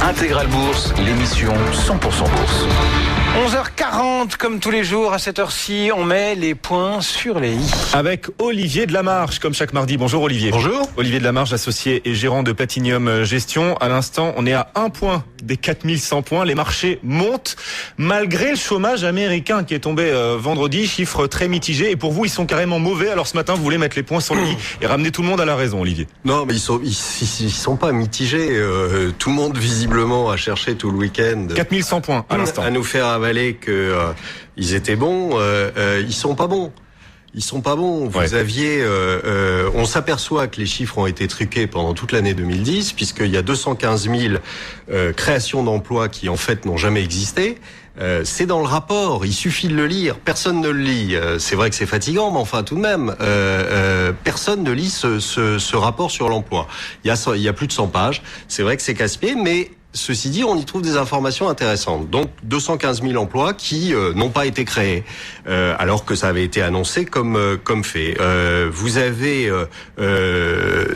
Intégral Bourse, l'émission 100% Bourse. 11h40, comme tous les jours, à cette heure-ci, on met les points sur les i. Avec Olivier Delamarche, comme chaque mardi. Bonjour Olivier. Bonjour. Olivier Delamarche, associé et gérant de Platinum Gestion. À l'instant, on est à 1 point des 4100 points. Les marchés montent, malgré le chômage américain qui est tombé vendredi. Chiffre très mitigé. Et pour vous, ils sont carrément mauvais. Alors ce matin, vous voulez mettre les points sur le i et ramener tout le monde à la raison, Olivier. Non, mais ils sont pas mitigés. Tout le monde, visiblement, a cherché tout le week-end 4100 points à l'instant. À nous faire avaler que ils étaient bons. Ils sont pas bons. Ils sont pas bons. Vous aviez, on s'aperçoit que les chiffres ont été truqués pendant toute l'année 2010, puisqu'il y a 215 000 créations d'emplois qui en fait n'ont jamais existé. C'est dans le rapport, il suffit de le lire. Personne ne le lit. C'est vrai que c'est fatigant, mais enfin tout de même, personne ne lit ce rapport sur l'emploi. Il y a plus de 100 pages. C'est vrai que c'est casse-pied, mais ceci dit, on y trouve des informations intéressantes. Donc 215 000 emplois qui n'ont pas été créés, alors que ça avait été annoncé comme fait. Vous avez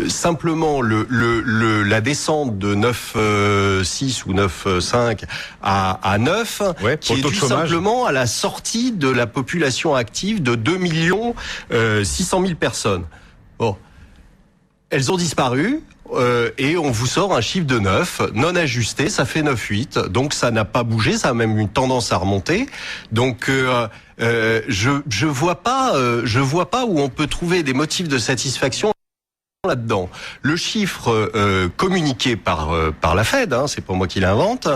simplement la descente de 9,6 ou 9,5 à 9, qui est due simplement à la sortie de la population active de 2 600 000 personnes. Bon, elles ont disparu. Et on vous sort un chiffre de 9, non ajusté, ça fait 9,8. Donc ça n'a pas bougé, ça a même une tendance à remonter. Donc je vois pas où on peut trouver des motifs de satisfaction là-dedans. Le chiffre communiqué par la Fed, c'est pas moi qui l'invente,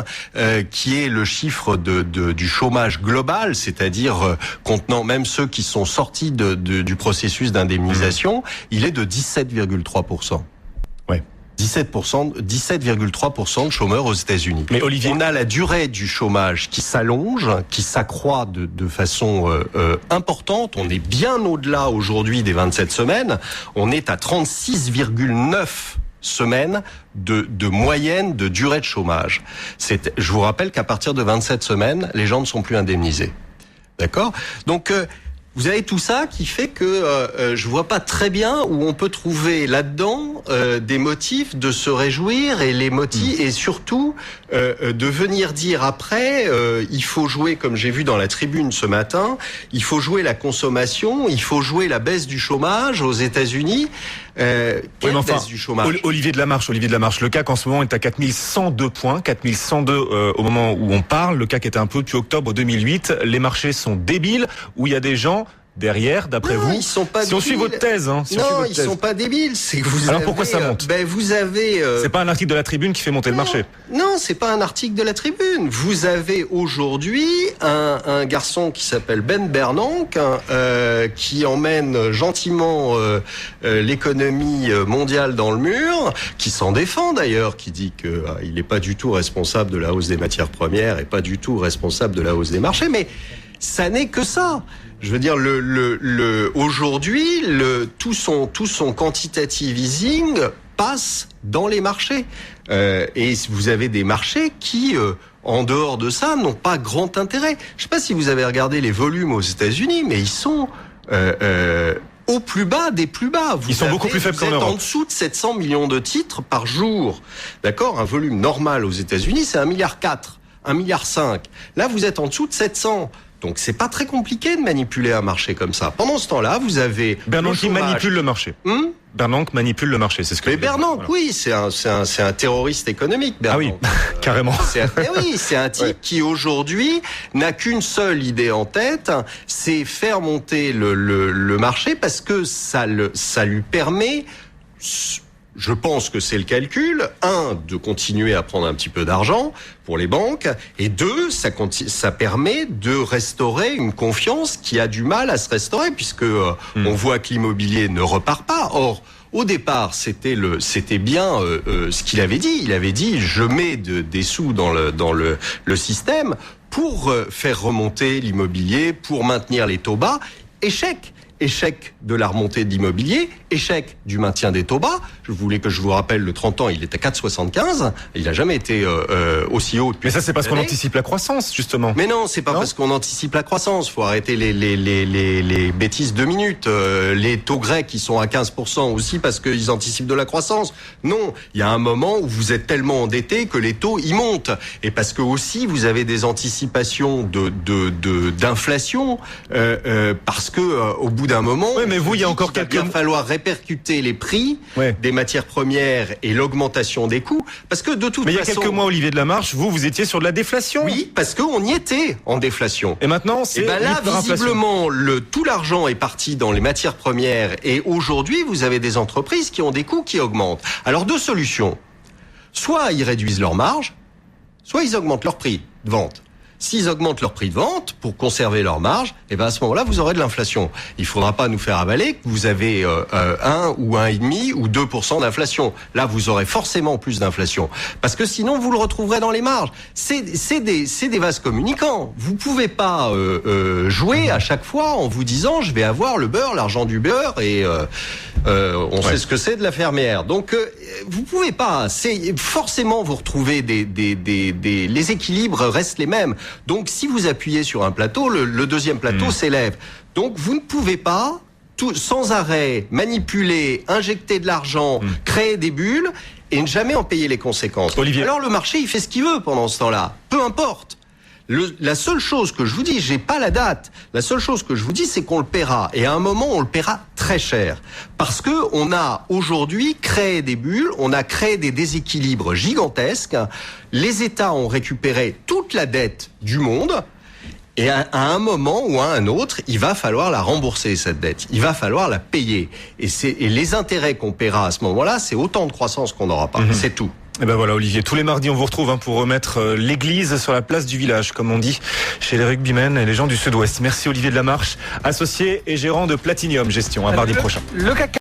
qui est le chiffre du chômage global, c'est-à-dire contenant même ceux qui sont sortis du processus d'indemnisation, il est de 17,3%. 17,3% de chômeurs aux États-Unis. Mais Olivier, on a la durée du chômage qui s'allonge, qui s'accroît de façon importante. On est bien au-delà aujourd'hui des 27 semaines. On est à 36,9 semaines de moyenne de durée de chômage. Je vous rappelle qu'à partir de 27 semaines, les gens ne sont plus indemnisés. D'accord ? Donc vous avez tout ça qui fait que je vois pas très bien où on peut trouver là-dedans des motifs de se réjouir et les motifs et surtout de venir dire après il faut jouer, comme j'ai vu dans la tribune ce matin, il faut jouer la consommation, il faut jouer la baisse du chômage aux États-Unis. Baisse du chômage. Olivier Delamarche, le CAC en ce moment est à 4102 points, 4102 au moment où on parle. Le CAC était un peu depuis octobre 2008. Les marchés sont débiles, où il y a des gens derrière, d'après vous. Ils sont pas si on suit votre thèse, ils sont pas débiles. C'est que vous Alors avez, pourquoi ça monte? Vous avez. C'est pas un article de la Tribune qui fait monter le marché. Non, c'est pas un article de la Tribune. Vous avez aujourd'hui un garçon qui s'appelle Ben Bernanke, qui emmène gentiment l'économie mondiale dans le mur, qui s'en défend d'ailleurs, qui dit que il n'est pas du tout responsable de la hausse des matières premières et pas du tout responsable de la hausse des marchés, mais ça n'est que ça. Je veux dire, aujourd'hui, tout son quantitative easing passe dans les marchés. Et vous avez des marchés qui, en dehors de ça, n'ont pas grand intérêt. Je ne sais pas si vous avez regardé les volumes aux États-Unis, mais ils sont au plus bas des plus bas. Ils sont beaucoup plus faibles qu'en Europe. Vous êtes en dessous de 700 millions de titres par jour. D'accord ? Un volume normal aux États-Unis, c'est 1,4 milliard, 1,5 milliard. Là, vous êtes en dessous de 700. Donc c'est pas très compliqué de manipuler un marché comme ça. Pendant ce temps-là, vous avez Bernanke qui manipule le marché. Bernanke manipule le marché, c'est ce que. Mais Bernanke, oui, c'est un terroriste économique. Bernanke. Ah oui, carrément. C'est un type qui aujourd'hui n'a qu'une seule idée en tête, c'est faire monter le marché parce que ça lui permet. Je pense que c'est le calcul. 1, de continuer à prendre un petit peu d'argent pour les banques. Et 2, ça permet de restaurer une confiance qui a du mal à se restaurer puisque on voit que l'immobilier ne repart pas. Or, au départ, c'était bien ce qu'il avait dit. Il avait dit, je mets des sous dans le système pour faire remonter l'immobilier, pour maintenir les taux bas. Échec de la remontée de l'immobilier, échec du maintien des taux bas. Je voulais que je vous rappelle, le 30 ans, il était 4,75. Il n'a jamais été aussi haut. Mais ça, c'est parce qu'on anticipe la croissance, justement. Mais non, c'est pas parce qu'on anticipe la croissance. Faut arrêter les bêtises 2 minutes. Les taux grecs, qui sont à 15% aussi parce qu'ils anticipent de la croissance. Non, il y a un moment où vous êtes tellement endetté que les taux y montent. Et parce que aussi, vous avez des anticipations d'inflation, parce que au bout d'un moment, oui, mais vous, il y a encore il va falloir répercuter les prix des matières premières et l'augmentation des coûts, parce que de toute façon. Mais il y a quelques mois, Olivier Delamarche, vous étiez sur de la déflation. Oui, parce qu'on y était en déflation. Et maintenant, c'est là, visiblement, tout l'argent est parti dans les matières premières, et aujourd'hui, vous avez des entreprises qui ont des coûts qui augmentent. Alors, 2 solutions. Soit ils réduisent leur marge, soit ils augmentent leur prix de vente. S'ils augmentent leur prix de vente pour conserver leur marge, et ben à ce moment-là, vous aurez de l'inflation. Il faudra pas nous faire avaler que vous avez 1 ou 1,5 ou 2% d'inflation. Là, vous aurez forcément plus d'inflation, parce que sinon vous le retrouverez dans les marges. C'est des vases communicants. Vous pouvez pas jouer à chaque fois en vous disant je vais avoir le beurre, l'argent du beurre, et on sait ce que c'est de la fermière. Donc vous pouvez pas. C'est forcément vous retrouvez les équilibres restent les mêmes. Donc, si vous appuyez sur un plateau, le deuxième plateau s'élève. Donc, vous ne pouvez pas, sans arrêt, manipuler, injecter de l'argent, créer des bulles et ne jamais en payer les conséquences. Olivier. Alors, le marché, il fait ce qu'il veut pendant ce temps-là. Peu importe. La seule chose que je vous dis, j'ai pas la date. La seule chose que je vous dis, c'est qu'on le paiera. Et à un moment, on le paiera très cher. Parce que on a aujourd'hui créé des bulles, on a créé des déséquilibres gigantesques. Les États ont récupéré toute la dette du monde. Et à un moment ou à un autre, il va falloir la rembourser, cette dette. Il va falloir la payer. Et les intérêts qu'on paiera à ce moment-là, c'est autant de croissance qu'on n'aura pas. C'est tout. Et ben voilà, Olivier, tous les mardis on vous retrouve pour remettre l'église sur la place du village, comme on dit chez les rugbymen et les gens du Sud-Ouest. Merci Olivier Delamarche, associé et gérant de Platinium Gestion. À mardi prochain. Le CAC